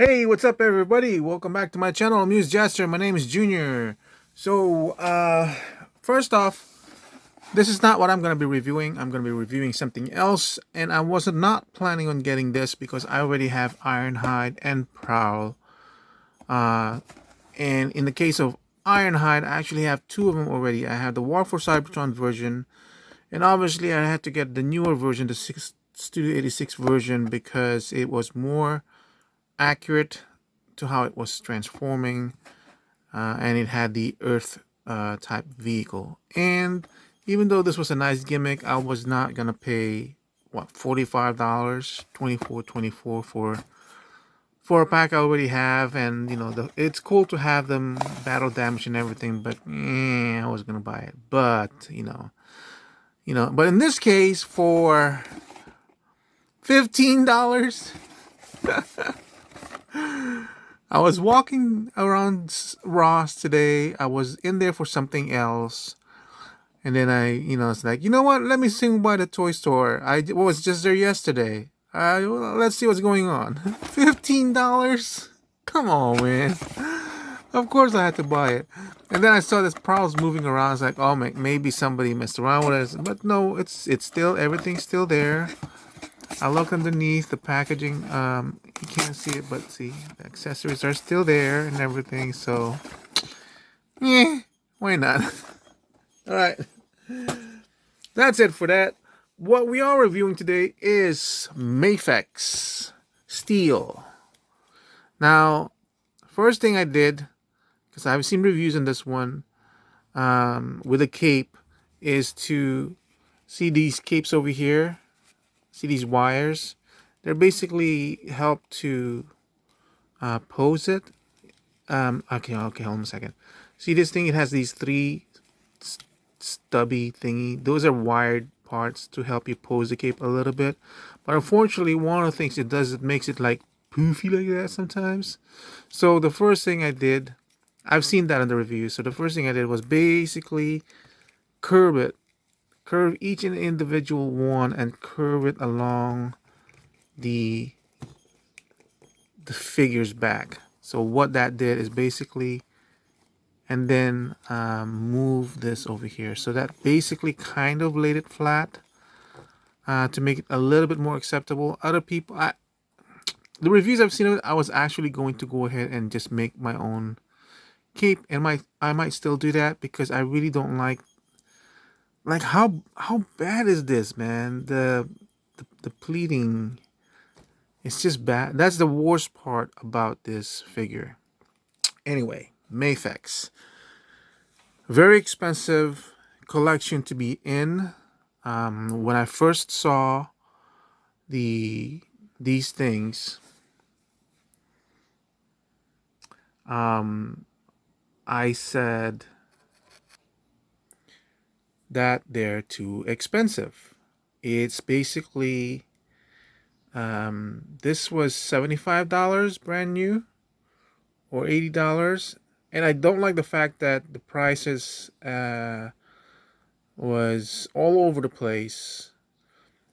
Hey, what's up, everybody? Welcome back to my channel, Muse Jester. My name is Junior. So, first off, this is not what I'm going to be reviewing. I'm going to be reviewing something else, and I was not planning on getting this because I already have Ironhide and Prowl. And in the case of Ironhide, I actually have two of them already. I have the War for Cybertron version, and obviously I had to get the newer version, the Studio 86 version, because it was more accurate to how it was transforming, and it had the Earth type vehicle. And even though this was a nice gimmick, I was not gonna pay what $45, 24 for a pack I already have. And it's cool to have them battle damage and everything, but I was gonna buy it. But but in this case, for $15. I was walking around Ross today. I was in there for something else. And then it's like, you know what? Let me swing by the toy store. I was just there yesterday. Well, let's see what's going on. $15? Come on, man. Of course I had to buy it. And then I saw this Prowls moving around. I was like, oh, maybe somebody messed around with it. But no, it's still, everything's still there. I look underneath the packaging. You can't see it, but see, the accessories are still there and everything. So, yeah, why not? All right, that's it for that. What we are reviewing today is Mafex Steel. Now, first thing I did, because I've seen reviews on this one, with a cape, is to see these capes over here. See these wires? They're basically help to pose it. Okay, hold on a second. See this thing? It has these three stubby thingy. Those are wired parts to help you pose the cape a little bit. But unfortunately, one of the things it does, it makes it like poofy like that sometimes. So the first thing I did, I've seen that in the review. So the first thing I did was basically curve it. Curve each individual one and curve it along the figures back. So what that did is basically, and then move this over here. So that basically kind of laid it flat, to make it a little bit more acceptable. Other people, the reviews I've seen of it, I was actually going to go ahead and just make my own cape, and I might still do that because I really don't like how bad is this, man? The pleating. It's just bad. That's the worst part about this figure. Anyway, Mafex. Very expensive collection to be in. When I first saw these things, I said that they're too expensive. It's basically, this was $75 brand new, or $80. And I don't like the fact that the prices was all over the place.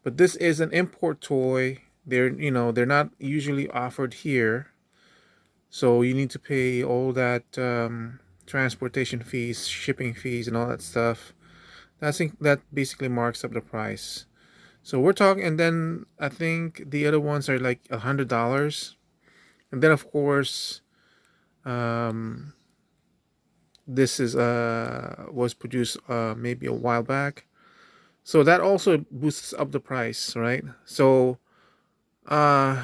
But this is an import toy. They're not usually offered here, so you need to pay all that transportation fees, shipping fees, and all that stuff. That basically marks up the price. So we're talking, and then I think the other ones are like $100, and then of course, this is was produced maybe a while back, so that also boosts up the price, right? So I'm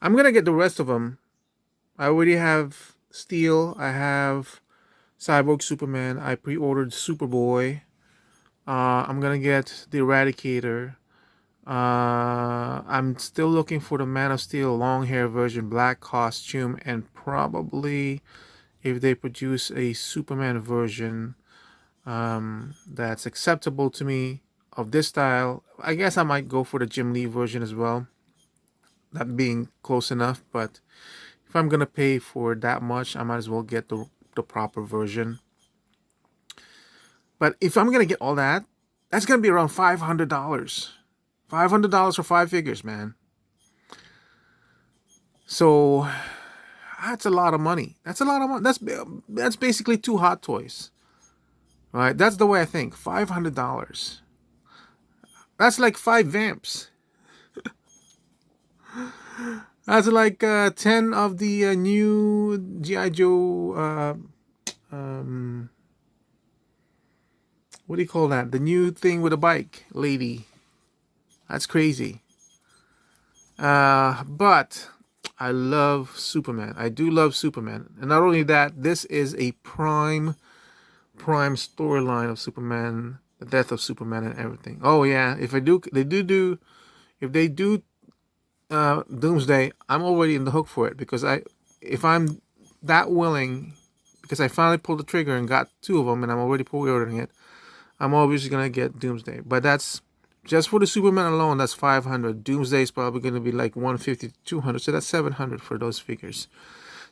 gonna get the rest of them. I already have Steel. I have Cyborg Superman. I pre-ordered Superboy. I'm gonna get the Eradicator. I'm still looking for the Man of Steel long hair version, black costume, and probably if they produce a Superman version that's acceptable to me of this style, I guess I might go for the Jim Lee version as well. That being close enough, but if I'm gonna pay for that much, I might as well get the proper version. But if I'm gonna get all that, that's gonna be around $500. $500 for 5 figures, man. So that's a lot of money. That's a lot of money. That's basically two Hot Toys, right? That's the way I think. $500. That's like five vamps. That's like 10 of the new GI Joe. Um, what do you call that? The new thing with a bike lady. That's crazy. But I love Superman. I do love Superman, and not only that, this is a prime storyline of Superman, the death of Superman, and everything. Oh yeah, if they do Doomsday, I'm already in the hook for it because if I'm that willing, because I finally pulled the trigger and got two of them, and I'm already pre-ordering it. I'm obviously gonna get Doomsday, but that's just for the Superman alone. That's 500. Doomsday is probably gonna be like 150 to 200, so that's 700 for those figures.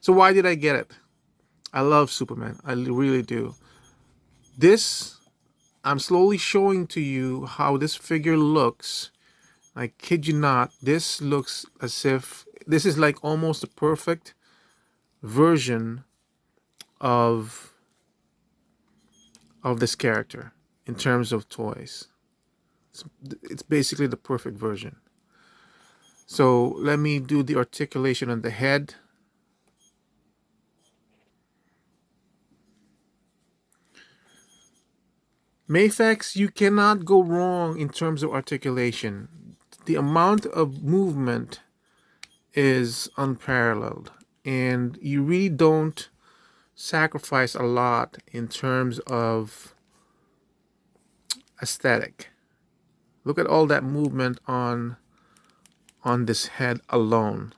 So why did I get it? I love Superman. I really do. This I'm slowly showing to you how this figure looks. I kid you not. This looks as if this is like almost a perfect version of this character in terms of toys. It's basically the perfect version. So let me do the articulation on the head. Mafex, you cannot go wrong in terms of articulation. The amount of movement is unparalleled, and you really don't sacrifice a lot in terms of aesthetic. Look at all that movement on this head alone,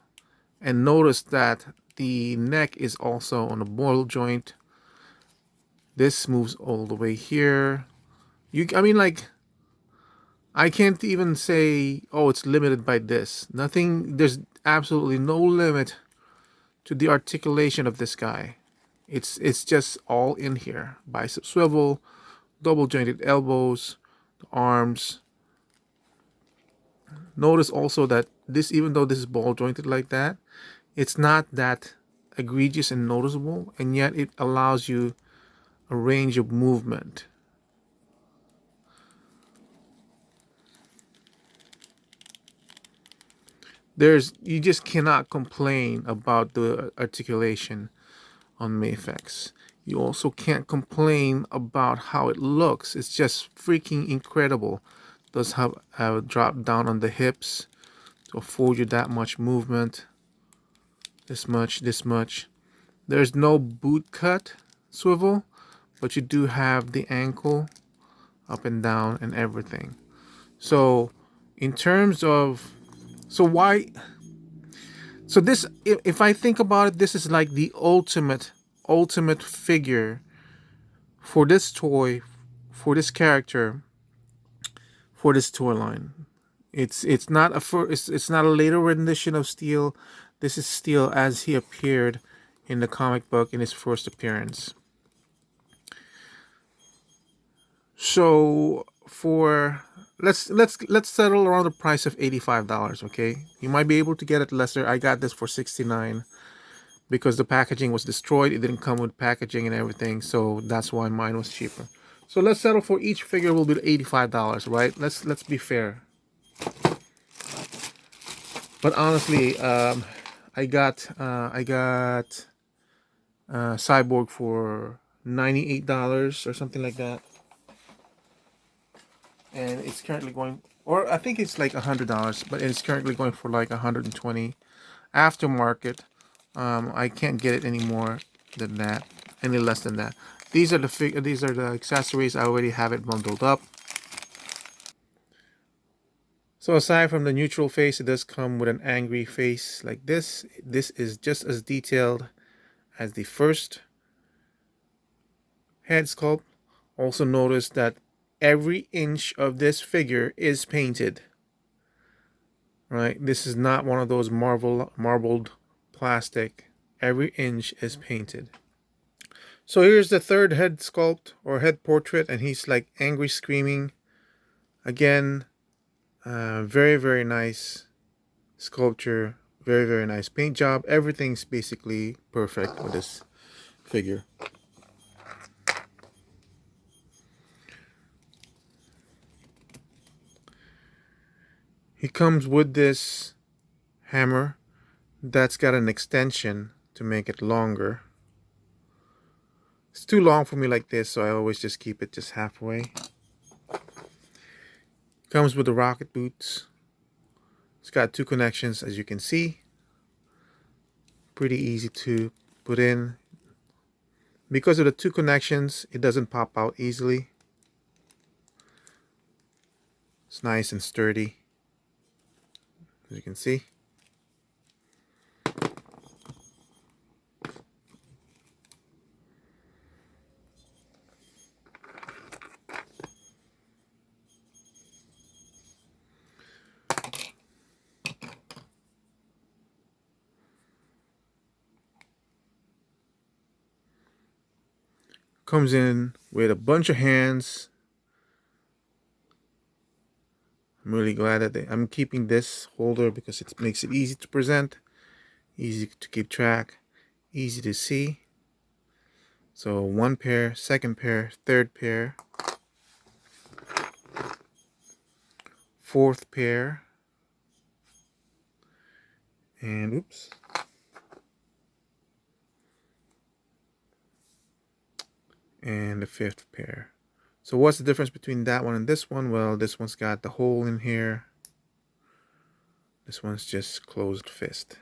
and notice that the neck is also on a ball joint. This moves all the way here. I mean, like, I can't even say, oh, it's limited by this. Nothing. There's absolutely no limit to the articulation of this guy. It's just all in here. Bicep swivel, double jointed elbows, the arms. Notice also that this, even though this is ball jointed like that, it's not that egregious and noticeable, and yet it allows you a range of movement. You just cannot complain about the articulation on Mafex. You also can't complain about how it looks. It's just freaking incredible. It does have a drop down on the hips to afford you that much movement. This much, this much. There's no boot cut swivel, but you do have the ankle up and down and everything. So in terms of so why so this, if I think about it, this is like the ultimate figure for this toy, for this character, for this toy line. It's not it's not a later rendition of Steel. This is Steel as he appeared in the comic book in his first appearance. So for let's settle around the price of $85. Okay, you might be able to get it lesser. I got this for 69 because the packaging was destroyed. It didn't come with packaging and everything, so that's why mine was cheaper. So let's settle for each figure will be $85, right? Let's be fair. But honestly, I got Cyborg for $98 or something like that, and it's currently going, or I think it's like $100, but it's currently going for like 120 aftermarket. I can't get it any more than that, any less than that. These are the accessories. I already have it bundled up. So aside from the neutral face, it does come with an angry face like this. This is just as detailed as the first head sculpt. Also notice that every inch of this figure is painted. Right? This is not one of those marbled plastic. Every inch is painted. So here's the third head sculpt or head portrait, and he's like angry screaming. Again, very, very nice sculpture Very, very nice paint job. Everything's basically perfect with this figure. He comes with this hammer that's got an extension to make it longer. It's too long for me like this, so I always just keep it just halfway. Comes with the rocket boots. It's got two connections, as you can see. Pretty easy to put in. Because of the two connections, it doesn't pop out easily. It's nice and sturdy, as you can see. Comes in with a bunch of hands. I'm really glad that I'm keeping this holder because it makes it easy to present, easy to keep track, easy to see. So one pair, second pair, third pair, fourth pair, and oops. And the fifth pair. So what's the difference between that one and this one? Well, this one's got the hole in here. This one's just closed fist.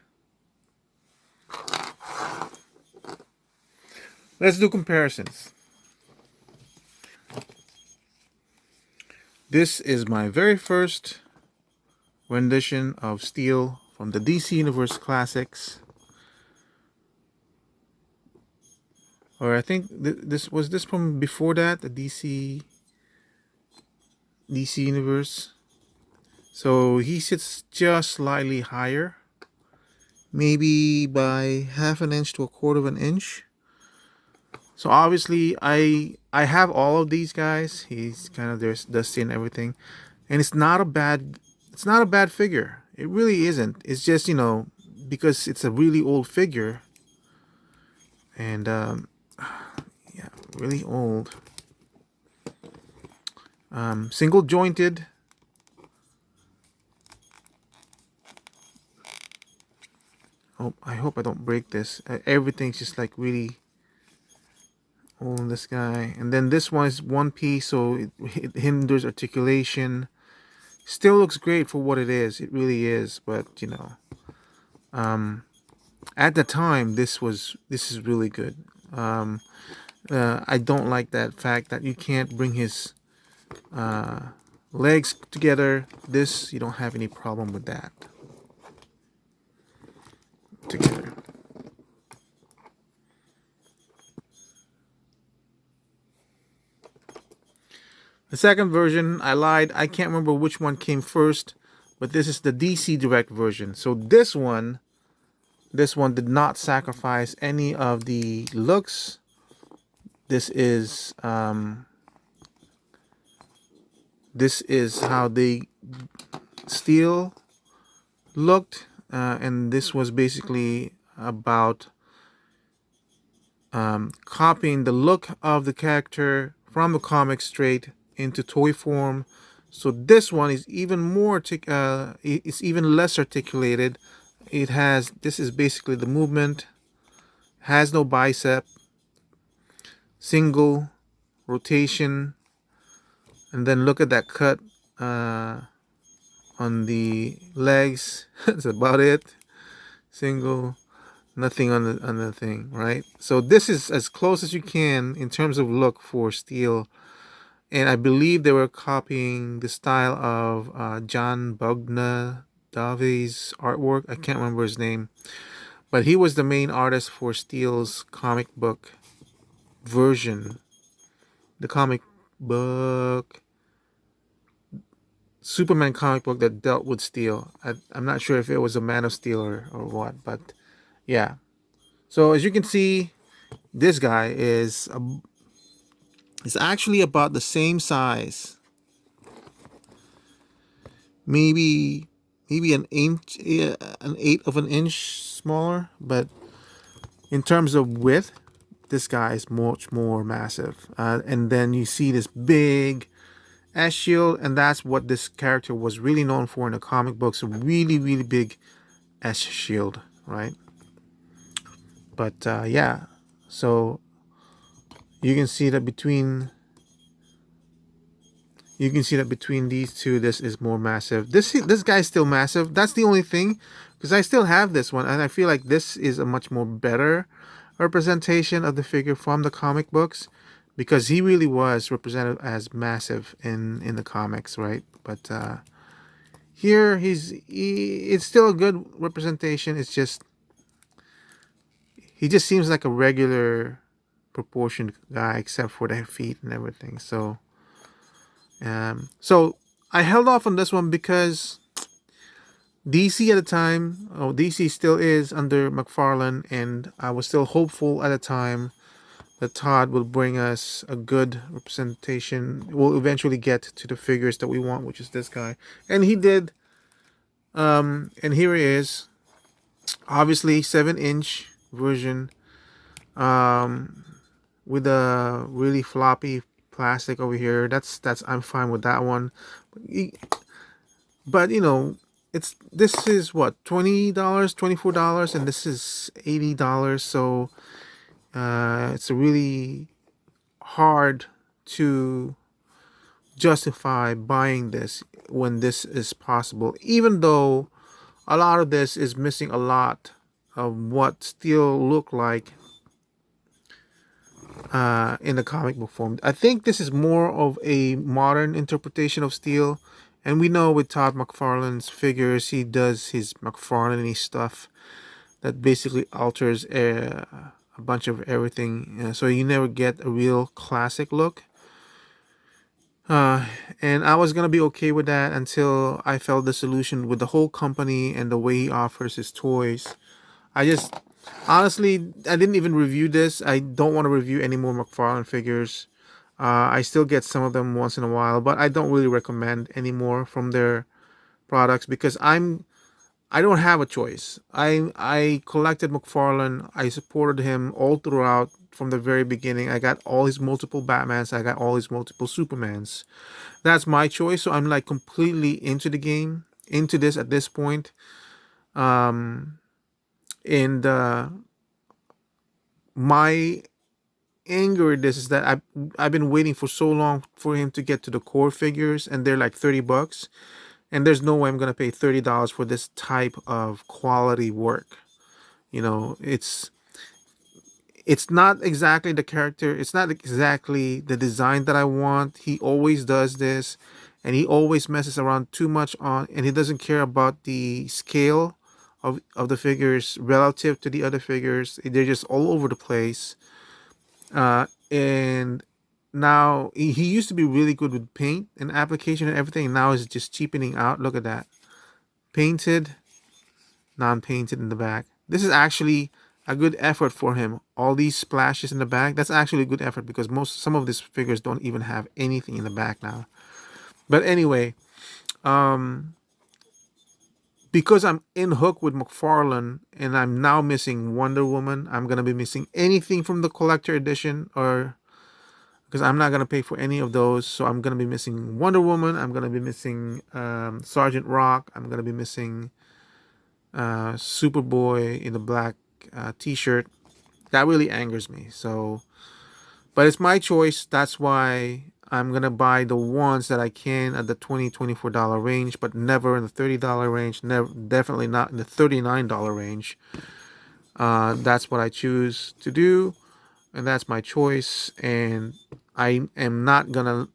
Let's do comparisons. This is my very first rendition of Steel from the DC Universe Classics. Or I think this was this from before that, the DC Universe. So he sits just slightly higher, maybe by half an inch to a quarter of an inch. So obviously I have all of these guys. He's kind of there's dusty and everything, and it's not a bad figure. It really isn't. It's just because it's a really old figure, and yeah, really old. Single jointed. Oh, I hope I don't break this. Everything's just like really old in this guy. And then this one is one piece, so it hinders articulation. Still looks great for what it is. It really is. But at the time, this is really good. I don't like that fact that you can't bring his legs together. This, you don't have any problem with that together. The second version, I lied. I can't remember which one came first, but this is the DC Direct version. So this one did not sacrifice any of the looks. This is how the Steel looked, and this was basically about copying the look of the character from the comic straight into toy form. So this one is even more it's even less articulated. This is basically the movement, has no bicep, single rotation, and then look at that cut on the legs. That's about it. Single, nothing on the thing, right? So this is as close as you can in terms of look for Steel. And I believe they were copying the style of John Davi's artwork. I can't remember his name, but he was the main artist for Steel's comic book version. The comic book, Superman comic book that dealt with Steel. I'm not sure if it was a Man of Steel or what, but yeah. So as you can see, this guy is actually about the same size. Maybe maybe an inch, an eighth of an inch smaller. But in terms of width, this guy is much more massive. And then you see this big S shield, and that's what this character was really known for in the comic books. A really, really big S shield, right? But yeah, so you can see that between these two, this is more massive. This guy's still massive. That's the only thing, because I still have this one, and I feel like this is a much more better representation of the figure from the comic books, because he really was represented as massive in the comics, right? But here it's still a good representation. It's just he just seems like a regular proportioned guy, except for the feet and everything. So I held off on this one because DC at the time, oh, DC still is under McFarlane, and I was still hopeful at the time that Todd will bring us a good representation. We'll eventually get to the figures that we want, which is this guy, and he did. And here he is, obviously 7-inch version, um, with a really floppy plastic over here. That's I'm fine with that one. But this is what, $20, $24, and this is $80. So it's a really hard to justify buying this when this is possible, even though a lot of this is missing a lot of what steel looked like in the comic book form. I think this is more of a modern interpretation of steel, and we know with Todd McFarlane's figures, he does his McFarlane stuff that basically alters a bunch of everything, so you never get a real classic look. And I was gonna be okay with that until I felt disillusioned with the whole company and the way he offers his toys. I just honestly, I didn't even review this. I don't want to review any more McFarlane figures. I still get some of them once in a while, but I don't really recommend any more from their products because I don't have a choice. I collected McFarlane. I supported him all throughout from the very beginning. I got all his multiple Batmans. I got all his multiple Supermans. That's my choice. So I'm like completely into the game, into this at this point. Um, and my anger at this is that I've been waiting for so long for him to get to the core figures, and they're like $30, and there's no way I'm gonna pay $30 for this type of quality work. It's not exactly the character. It's not exactly the design that I want. He always does this, and he always messes around too much on, and he doesn't care about the scale of the figures relative to the other figures. They're just all over the place. And now he used to be really good with paint and application and everything. And now it's just cheapening out. Look at that, painted, non-painted in the back. This is actually a good effort for him. All these splashes in the back, that's actually a good effort because some of these figures don't even have anything in the back now. But anyway, because I'm in hook with McFarlane and I'm now missing Wonder Woman, I'm gonna be missing anything from the collector edition, or because I'm not gonna pay for any of those. So I'm gonna be missing Wonder Woman. I'm gonna be missing Sergeant Rock. I'm gonna be missing Superboy in the black T-shirt. That really angers me. So, but it's my choice. That's why I'm gonna buy the ones that I can at the $24 range, but never in the $30 range. Never, definitely not in the $39 range. That's what I choose to do, and that's my choice. And I am not gonna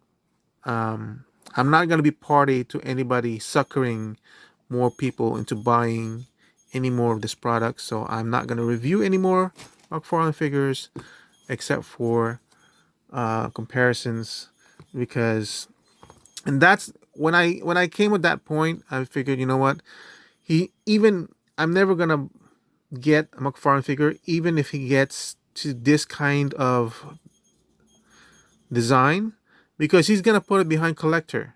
I'm not gonna be party to anybody suckering more people into buying any more of this product. So I'm not gonna review any more McFarlane figures except for comparisons, because and that's when I came at that point, I figured, you know what, he even I'm never gonna get a McFarlane figure even if he gets to this kind of design, because he's gonna put it behind collector,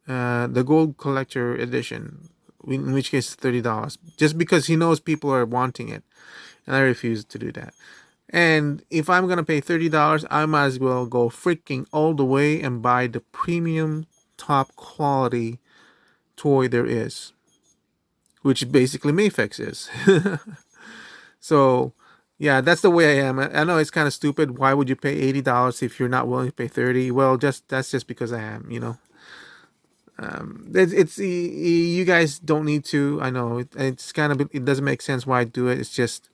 the gold collector edition in which case it's $30, just because he knows people are wanting it, and I refuse to do that. And if I'm gonna pay $30, I might as well go freaking all the way and buy the premium top quality toy there is, which basically Mafex is. So, yeah, that's the way I am. I know it's kind of stupid. Why would you pay $80 if you're not willing to pay 30? Well, just that's just because I am. It's you guys don't need to. I know it's kind of it doesn't make sense why I do it. It's just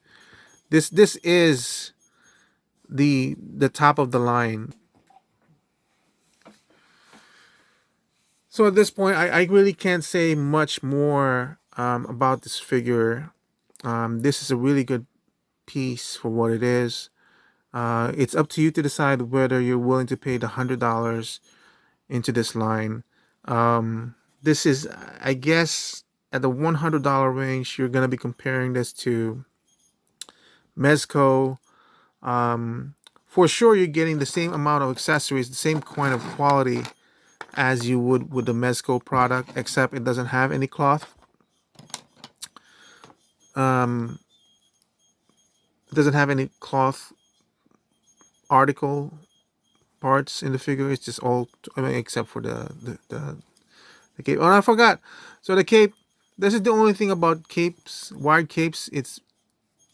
this is the top of the line. So at this point, I really can't say much more about this figure. This is a really good piece for what it is. It's up to you to decide whether you're willing to pay the $100 into this line. This is, I guess, at the $100 range, you're gonna be comparing this to Mezco. For sure, you're getting the same amount of accessories, the same kind of quality as you would with the Mezco product, except it doesn't have any cloth. Um, it doesn't have any cloth article parts in the figure. It's just all, I mean, except for the cape. Oh, I forgot. So the cape. This is the only thing about capes, wired capes. It's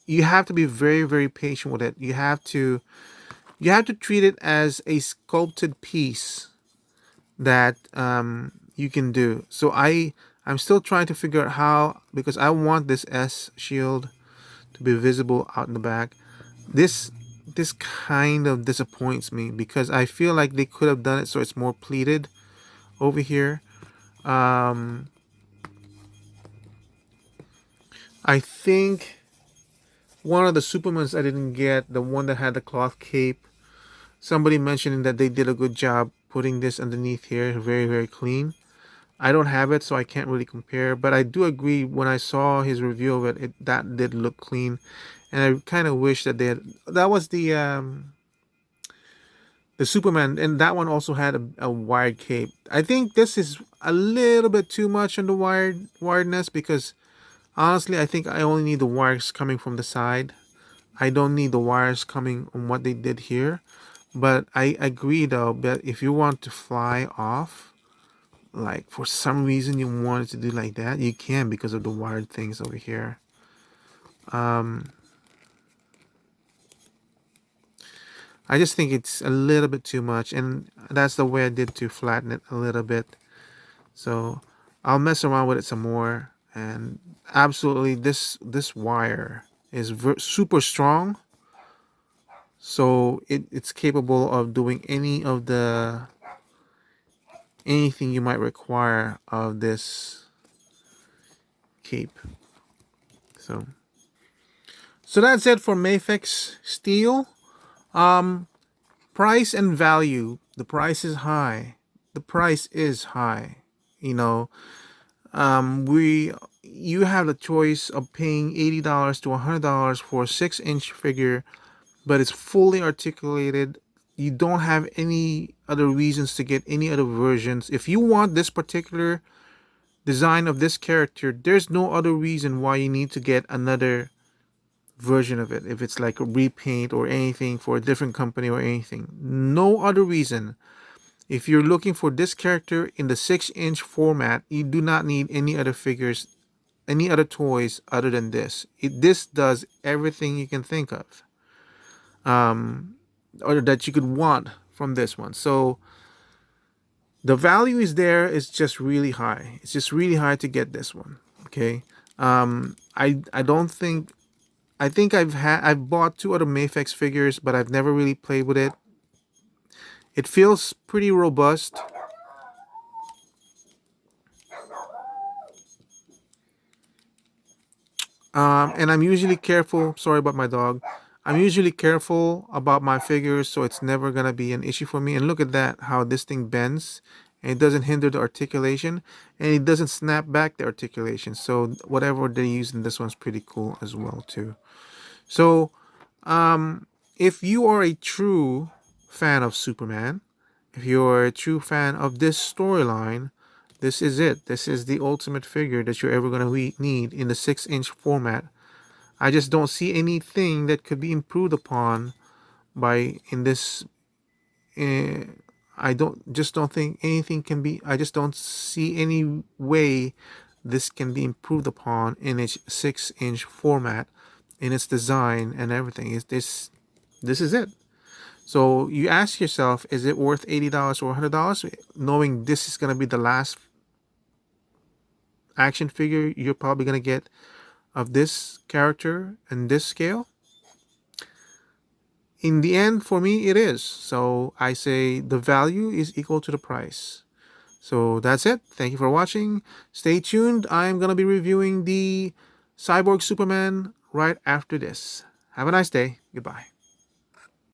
you have to be very very patient with it. You have to treat it as a sculpted piece that you can do. So I'm still trying to figure out how, because I want this S shield to be visible out in the back. This this kind of disappoints me because I feel like they could have done it so it's more pleated over here. Um, I think one of the Supermans I didn't get, the one that had the cloth cape. Somebody mentioning that they did a good job putting this underneath here, very very clean. I don't have it, so I can't really compare. But I do agree when I saw his review of it, that did look clean, and I kind of wish that they had. That was the Superman, and that one also had a wired cape. I think this is a little bit too much on the wiredness because honestly, I think I only need the wires coming from the side. I don't need the wires coming on what they did here. But I agree though that if you want to fly off, like for some reason you wanted to do like that, you can because of the wired things over here. Um, I just think it's a little bit too much, and that's the way I did to flatten it a little bit. So I'll mess around with it some more, and absolutely this wire is super strong, so it's capable of doing anything you might require of this cape. So that's it for Mafex Steel. Um, Price and value. The price is high. The price is high. You know, we you have the choice of paying $80 to $100 for a 6-inch figure, but it's fully articulated. You don't have any other reasons to get any other versions. If you want this particular design of this character, there's no other reason why you need to get another version of it. If it's like a repaint or anything for a different company or anything, no other reason. If you're looking for this character in the 6-inch format, you do not need any other figures, any other toys other than this. This does everything you can think of, or that you could want from this one. So the value is there. It's just really high. It's just really high to get this one. Okay. I don't think I think I've bought two other Mafex figures, but I've never really played with it. It feels pretty robust. And I'm usually careful. Sorry about my dog. I'm usually careful about my figures, so it's never gonna be an issue for me. And look at that, how this thing bends, and it doesn't hinder the articulation, and it doesn't snap back the articulation. So whatever they use in this one's pretty cool as well too. So if you are a true fan of Superman, if you're a true fan of this storyline, This is it. This is the ultimate figure that you're ever going to need in the 6-inch format. I just don't see anything that could be improved upon by in this. Uh, I don't think anything can be. I just don't see any way this can be improved upon in its 6-inch format, in its design and everything. Is this is it? So you ask yourself, is it worth $80 or $100, knowing this is gonna be the last action figure you're probably gonna get of this character and this scale? In the end, for me, it is. So I say the value is equal to the price. So that's it. Thank you for watching. Stay tuned. I'm going to be reviewing the Cyborg Superman right after this. Have a nice day. Goodbye.